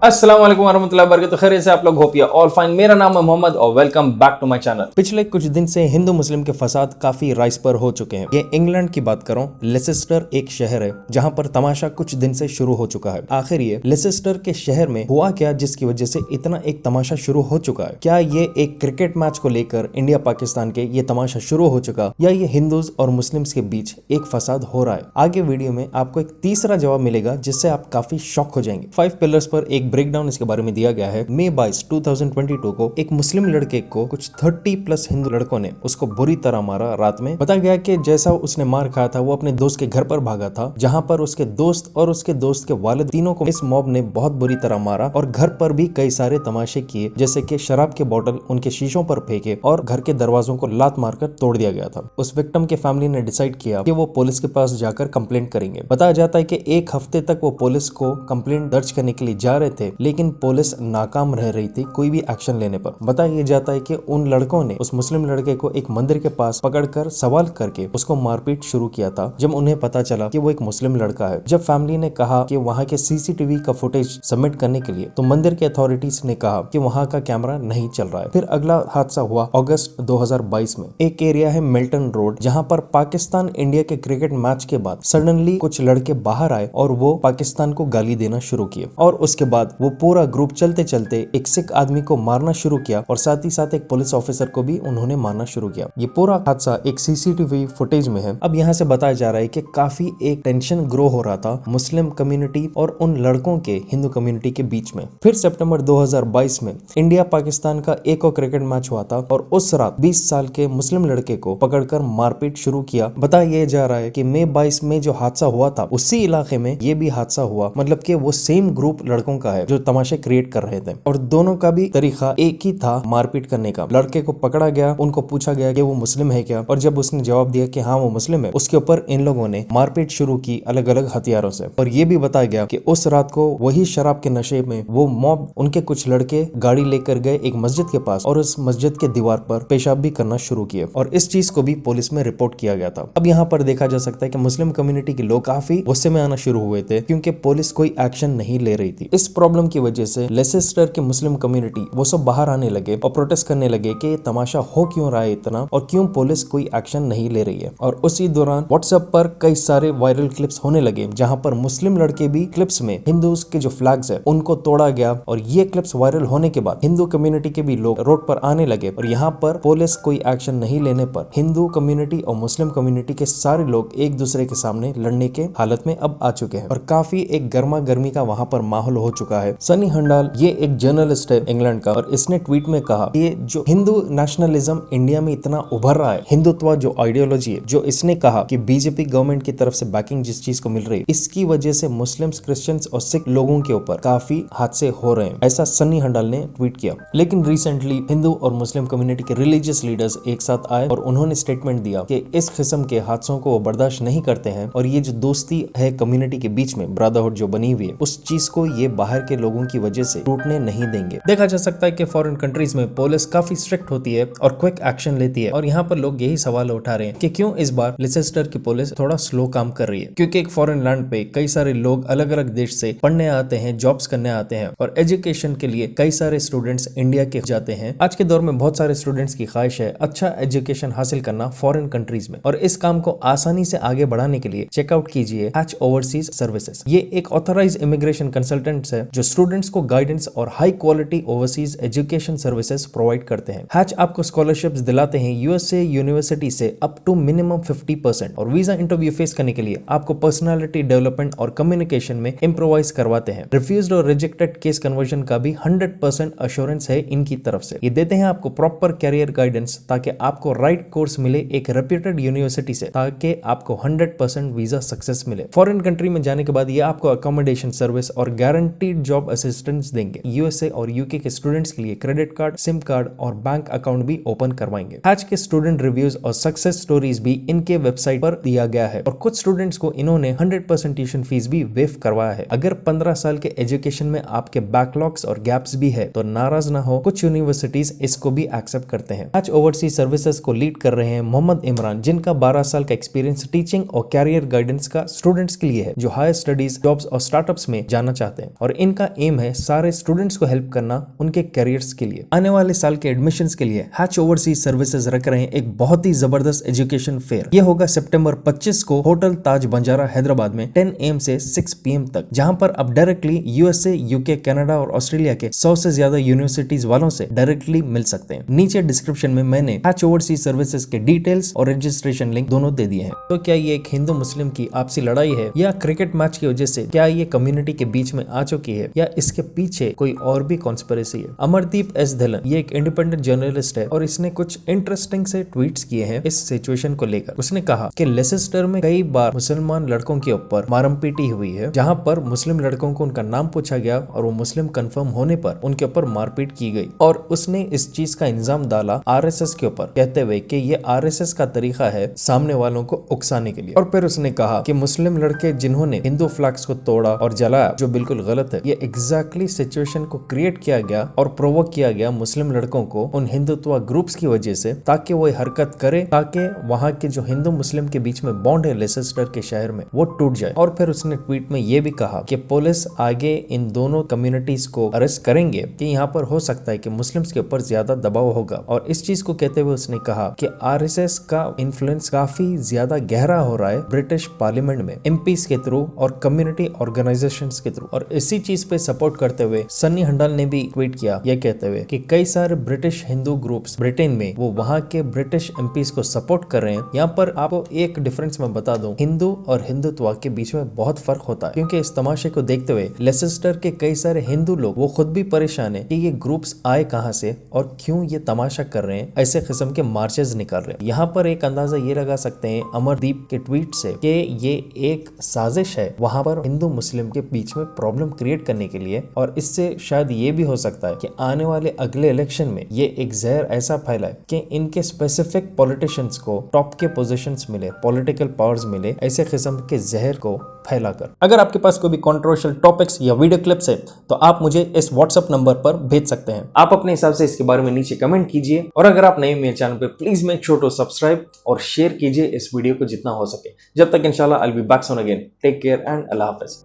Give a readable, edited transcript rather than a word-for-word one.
अस्सलाम वालेकुम वरहमतुल्लाहि वबरकातुहू। खैरियत से आप लोग होपिया ऑल फाइन। मेरा नाम है मोहम्मद और welcome back to my channel. पिछले कुछ दिन से हिंदू मुस्लिम के फसाद काफी राइज पर हो चुके हैं। ये इंग्लैंड की बात करूं, लेसेस्टर एक शहर है जहां पर तमाशा कुछ दिन से शुरू हो चुका है। आखिर ये लेसेस्टर के शहर में हुआ क्या जिसकी वजह से इतना एक तमाशा शुरू हो चुका है? क्या ये एक क्रिकेट मैच को लेकर इंडिया पाकिस्तान के ये तमाशा शुरू हो चुका, या ये हिंदूज और मुस्लिम्स के बीच एक फसाद हो रहा है? आगे वीडियो में आपको एक तीसरा जवाब मिलेगा जिससे आप काफी शॉक हो जाएंगे। 5 पिलर्स पर एक ब्रेकडाउन इसके बारे में दिया गया है। मई 22, 2022 को एक मुस्लिम लड़के को कुछ 30 प्लस हिंदू लड़कों ने उसको बुरी तरह मारा रात में। बताया गया कि जैसा उसने मार खाया था वो अपने दोस्त के घर पर भागा था, जहां पर उसके दोस्त और उसके दोस्त के वालिद तीनों को इस मॉब ने बहुत बुरी तरह मारा और घर पर भी कई सारे तमाशे किए, जैसे कि शराब के बोतल उनके शीशों पर फेंके और घर के दरवाजों को लात मारकर तोड़ दिया गया था। उस विक्टिम के फैमिली ने डिसाइड किया कि वो पुलिस के पास जाकर कंप्लेंट करेंगे। बताया जाता है कि एक हफ्ते तक वो पुलिस को कंप्लेंट दर्ज करने के लिए जा रहे थे, लेकिन पुलिस नाकाम रह रही थी कोई भी एक्शन लेने पर। बताया जाता है कि उन लड़कों ने उस मुस्लिम लड़के को एक मंदिर के पास पकड़कर सवाल करके उसको मारपीट शुरू किया था, जब उन्हें पता चला कि वो एक मुस्लिम लड़का है। जब फैमिली ने कहा कि वहाँ के सीसीटीवी का फुटेज सबमिट करने के लिए, तो मंदिर के अथॉरिटीज ने कहा कि वहाँ का कैमरा नहीं चल रहा है। फिर अगला हादसा हुआ अगस्त 2022 में। एक एरिया है मिल्टन रोड, जहाँ पर पाकिस्तान इंडिया के क्रिकेट मैच के बाद सडनली कुछ लड़के बाहर आए और वो पाकिस्तान को गाली देना शुरू किए, और उसके बाद वो पूरा ग्रुप चलते चलते एक सिख आदमी को मारना शुरू किया और साथ ही साथ एक पुलिस ऑफिसर को भी उन्होंने मारना शुरू किया। ये पूरा हादसा एक सीसीटीवी फुटेज में है। अब यहाँ से बताया जा रहा है कि काफी एक टेंशन ग्रो हो रहा था मुस्लिम कम्युनिटी और उन लड़कों के हिंदू कम्युनिटी के बीच में। फिर सितंबर 2022 में इंडिया पाकिस्तान का एक और क्रिकेट मैच हुआ था और उस रात 20 साल के मुस्लिम लड़के को पकड़कर मारपीट शुरू किया। बताया जा रहा है कि मई 22 में जो हादसा हुआ था उसी इलाके में ये भी हादसा हुआ, मतलब कि वो सेम ग्रुप लड़कों का है जो तमाशे क्रिएट कर रहे थे, और दोनों का भी तरीका एक ही था मारपीट करने का। लड़के को पकड़ा गया, उनको पूछा गया कि वो मुस्लिम है क्या, और जब उसने जवाब दिया कि हाँ वो मुस्लिम है, उसके ऊपर इन लोगों ने मारपीट शुरू की अलग अलग हथियारों से। और ये भी बताया गया कि उस रात को वही शराब के नशे में वो मॉब उनके कुछ लड़के गाड़ी लेकर गए एक मस्जिद के पास और उस मस्जिद के दीवार पर पेशाब भी करना शुरू किए, और इस चीज को भी पुलिस में रिपोर्ट किया गया था। अब यहाँ पर देखा जा सकता है कि मुस्लिम कम्युनिटी के लोग काफी गुस्से में आना शुरू हुए थे क्योंकि पुलिस कोई एक्शन नहीं ले रही थी। इस प्रॉब्लम की वजह से लेसेस्टर के मुस्लिम कम्युनिटी वो सब बाहर आने लगे और प्रोटेस्ट करने लगे कि तमाशा हो क्यों रहा है इतना और क्यों पुलिस कोई एक्शन नहीं ले रही है। और उसी दौरान व्हाट्सएप पर कई सारे वायरल क्लिप्स होने लगे जहां पर मुस्लिम लड़के भी क्लिप्स में हिंदूज के जो फ्लैग्स है उनको तोड़ा गया, और ये क्लिप्स वायरल होने के बाद हिंदू कम्युनिटी के भी लोग रोड पर आने लगे, और यहाँ पर पुलिस कोई एक्शन नहीं लेने पर हिंदू कम्युनिटी और मुस्लिम कम्युनिटी के सारे लोग एक दूसरे के सामने लड़ने के हालत में अब आ चुके हैं और काफी एक गर्मा गर्मी का वहां पर माहौल हो चुका है। सनी हंडाल ये एक जर्नलिस्ट है इंग्लैंड का, और इसने ट्वीट में कहा कि जो हिंदू नेशनलिज्म इंडिया में इतना उभर रहा है, हिंदुत्व जो आइडियोलॉजी है, जो इसने कहा कि बीजेपी गवर्नमेंट की तरफ से बैकिंग जिस चीज को मिल रही है, इसकी वजह से मुस्लिम्स, क्रिश्चियंस और सिख लोगों के ऊपर काफी हादसे हो रहे हैं, ऐसा सनी हंडाल ने ट्वीट किया। लेकिन रिसेंटली हिंदू और मुस्लिम कम्युनिटी के रिलीजियस लीडर्स एक साथ आए और उन्होंने स्टेटमेंट दिया कि इस किस्म के हादसों को वो बर्दाश्त नहीं करते हैं, और ये जो दोस्ती है कम्युनिटी के बीच में, ब्रदरहुड जो बनी हुई है, उस चीज को ये बाहर के लोगों की वजह से टूटने नहीं देंगे। देखा जा सकता है कि फॉरेन कंट्रीज में पुलिस काफी स्ट्रिक्ट होती है और क्विक एक्शन लेती है, और यहाँ पर लोग यही सवाल उठा रहे हैं कि क्यों इस बार लेसेस्टर की पुलिस थोड़ा स्लो काम कर रही है, क्योंकि एक फॉरेन लैंड पे कई सारे लोग अलग अलग देश से पढ़ने आते हैं, जॉब्स करने आते हैं, और एजुकेशन के लिए कई सारे स्टूडेंट्स इंडिया के जाते हैं। आज के दौर में बहुत सारे स्टूडेंट्स की ख्वाहिश है अच्छा एजुकेशन हासिल करना फॉरेन कंट्रीज में, और इस काम को आसानी से आगे बढ़ाने के लिए चेकआउट कीजिए हैच ओवरसीज सर्विसेज। ये एक ऑथराइज इमिग्रेशन कंसल्टेंट्स है जो स्टूडेंट्स को गाइडेंस और high quality overseas education services provide करते हैं। हैच आपको स्कॉलरशिप्स दिलाते हैं यूएसए यूनिवर्सिटी से अप टू मिनिमम 50%, और वीजा इंटरव्यू फेस करने के लिए आपको पर्सनालिटी डेवलपमेंट और कम्युनिकेशन में इम्प्रोवाइज करवाते हैं। रिफ्यूज्ड और रिजेक्टेड केस कन्वर्जन का भी 100% अश्योरेंस है इनकी तरफ से। ये देते हैं आपको प्रॉपर कैरियर गाइडेंस ताकि आपको राइट कोर्स मिले एक रेप्यूटेड यूनिवर्सिटी से, ताकि आपको 100% वीजा सक्सेस मिले। फॉरेन कंट्री में जाने के बाद ये आपको अकोमोडेशन सर्विस और गारंटीड जॉब असिस्टेंस देंगे। यूएसए और यूके के स्टूडेंट्स के लिए क्रेडिट कार्ड, सिम कार्ड और बैंक अकाउंट भी ओपन करवाएंगे। हैच के स्टूडेंट रिव्यूज और सक्सेस स्टोरीज भी इनके वेबसाइट पर दिया गया है, और कुछ स्टूडेंट्स को इन्होंने 100% ट्यूशन फीस भी वेव करवाया है। अगर 15 साल के एजुकेशन में आपके बैकलॉग्स और गैप्स भी है तो नाराज ना हो, कुछ यूनिवर्सिटीज इसको भी एक्सेप्ट करते हैं। हैच ओवरसीज सर्विसेज को लीड कर रहे हैं मोहम्मद इमरान, जिनका 12 साल का एक्सपीरियंस टीचिंग और कैरियर गाइडेंस का स्टूडेंट्स के लिए है जो हायर स्टडीज, जॉब्स और स्टार्टअप्स में जाना चाहते हैं, और इनका एम है सारे स्टूडेंट्स को हेल्प करना उनके करियर्स के लिए। आने वाले साल के एडमिशंस के लिए हैच ओवरसीज सर्विसेज रख रहे हैं एक बहुत ही जबरदस्त एजुकेशन फेयर। यह होगा सितंबर 25 को होटल ताज बंजारा हैदराबाद में 10 AM से 6 PM तक, जहां पर आप डायरेक्टली USA, UK, कनाडा और ऑस्ट्रेलिया के 100 से ज्यादा यूनिवर्सिटीज वालों से डायरेक्टली मिल सकते हैं। नीचे डिस्क्रिप्शन में मैंने हैच ओवरसीज सर्विसेज के डिटेल्स और रजिस्ट्रेशन लिंक दोनों दे दिए हैं। तो क्या ये एक हिंदू मुस्लिम की आपसी लड़ाई है, या क्रिकेट मैच की वजह से क्या ये कम्युनिटी के बीच में आ चुकी है, या इसके पीछे कोई और भी कॉन्स्पिरेसी है? अमरदीप एस धिल्लन ये एक इंडिपेंडेंट जर्नलिस्ट है और इसने कुछ इंटरेस्टिंग से ट्वीट्स किए हैं इस सिचुएशन को लेकर। उसने कहा कि लेसेस्टर में कई बार मुसलमान लड़कों के ऊपर मारपीटी हुई है, जहां पर मुस्लिम लड़कों को उनका नाम पूछा गया और वो मुस्लिम कंफर्म होने पर उनके ऊपर मारपीट की गई, और उसने इस चीज का इल्जाम डाला RSS के ऊपर, कहते हुए कि ये RSS का तरीका है सामने वालों को उकसाने के लिए। और फिर उसने कहा कि मुस्लिम लड़के जिन्होंने हिंदू फ्लैग्स को तोड़ा और जलाया, जो बिल्कुल गलत है, ये एग्जैक्टली सिचुएशन को क्रिएट किया गया और प्रोवोक किया गया मुस्लिम लड़कों को उन हिंदुत्व ग्रुप्स की वजह से, ताकि वो हरकत करे, ताकि वहां के जो हिंदू मुस्लिम के बीच में बॉन्ड है लेसेस्टर के शहर में, वो टूट जाए। और फिर उसने ट्वीट में ये भी कहा कि पुलिस आगे इन दोनों कम्युनिटीज को अरेस्ट करेंगे कि यहाँ पर हो सकता है कि मुस्लिम्स के ऊपर ज्यादा दबाव होगा। और इस चीज को कहते हुए उसने कहा कि RSS का इन्फ्लुएंस काफी ज्यादा गहरा हो रहा है ब्रिटिश पार्लियामेंट में, MPs के थ्रू और कम्युनिटी ऑर्गेनाइजेशंस के थ्रू। और इसी चीज पे सपोर्ट करते हुए सन्नी हंडल ने भी ट्वीट किया ये कहते हुए कि कई सारे ब्रिटिश हिंदू ग्रुप्स ब्रिटेन में वो वहां के ब्रिटिश MPs को सपोर्ट कर रहे हैं। यहाँ पर आपको एक डिफरेंस मैं बता दूं, हिंदू और हिंदुत्व के बीच में बहुत फर्क होता है, क्योंकि इस तमाशे को देखते हुए लेसेस्टर के कई सारे हिंदू लोग वो खुद भी परेशान है कि ये ग्रुप्स आए कहां से और क्यों ये तमाशा कर रहे हैं, ऐसे किस्म के मार्चेस निकाल रहे हैं। यहाँ पर एक अंदाजा ये लगा सकते हैं अमरदीप के ट्वीट से कि ये एक साजिश है वहां पर हिंदू मुस्लिम के बीच में प्रॉब्लम क्रिएट करने के लिए, और इससे शायद ये भी हो सकता है कि आने वाले अगले इलेक्शन में ये एक जहर ऐसा फैलाए कि इनके स्पेसिफिक पॉलिटिशियंस को टॉप के पोजीशंस मिले, पॉलिटिकल पावर्स मिले, ऐसे किस्म के जहर को फैलाकर। अगर आपके पास कोई भी कंट्रोवर्शियल टॉपिक्स या वीडियो क्लिप्स है तो आप मुझे इस WhatsApp नंबर पर भेज सकते हैं। आप अपने हिसाब से इसके बारे में नीचे कमेंट कीजिए, और अगर आप नए मेरे चैनल पे please make sure to subscribe और शेयर कीजिए इस वीडियो को जितना हो सके। जब तक इंशाल्लाह I will be back soon again. Take care and अल्लाह हाफिज।